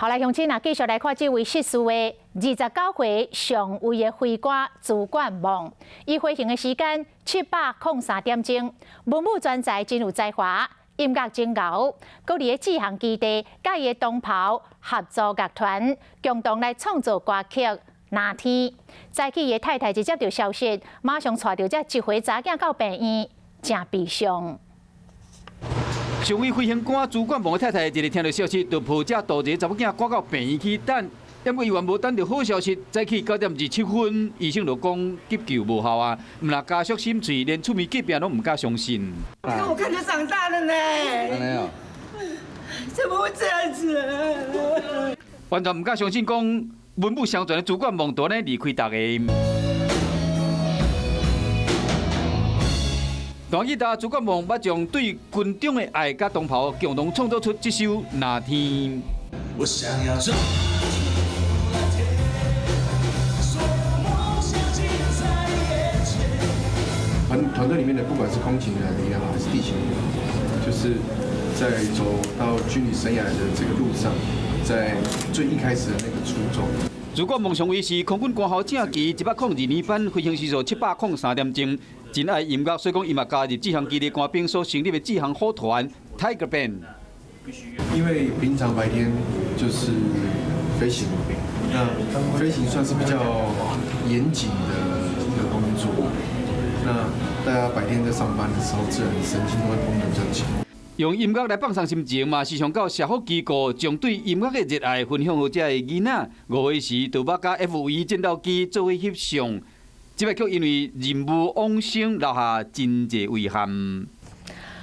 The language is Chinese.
后来乡亲啊，继续来看这位失事的29岁上尉的飞官朱冠梦。伊飞行的时间703点钟，文武全才真有才华，音乐真牛。佮伫个志航基地，甲伊的同袍合作乐团，共同来创作歌曲《那天》。早起伊的太太一接到消息，马上带着这一回查囝到病院，真悲伤。 上尉飞行官朱冠梦的太太，一日听到消息，就抱这大个查某囝赶到病院去，但因为伊原无等到好消息，早起9点27分，医生就讲急救无效啊，唔啦家属心碎，连出面疾病拢唔敢相信。我看着长大了呢，怎么会这样子？完全唔敢相信，讲文武双全的朱冠梦突然离开大家。 大吉大朱冠梦要将对军中的爱甲同袍共同创作出这首《那天》。我想要走团队里面的，不管是空勤人也好，还是地勤也好，就是在走到军旅生涯的这个路上，在最一开始的那个初衷。 朱冠梦上尉是空军官校正期102年班，飞行时速703点钟。 真爱音乐，所以讲伊嘛加入志航基地官兵所成立的志航虎团 Tiger Band。因为平常白天就是飞行，那飞行算是比较严谨的一个工作。那大家白天在上班的时候，自然神经都会绷得比较紧。用音乐来放松心情嘛，时常到社福机构，将对音乐的热爱分享给这个囡仔。5岁时，就捌甲 F1战斗机作为翕相。 这部剧因为任务往生，留下真侪遗憾。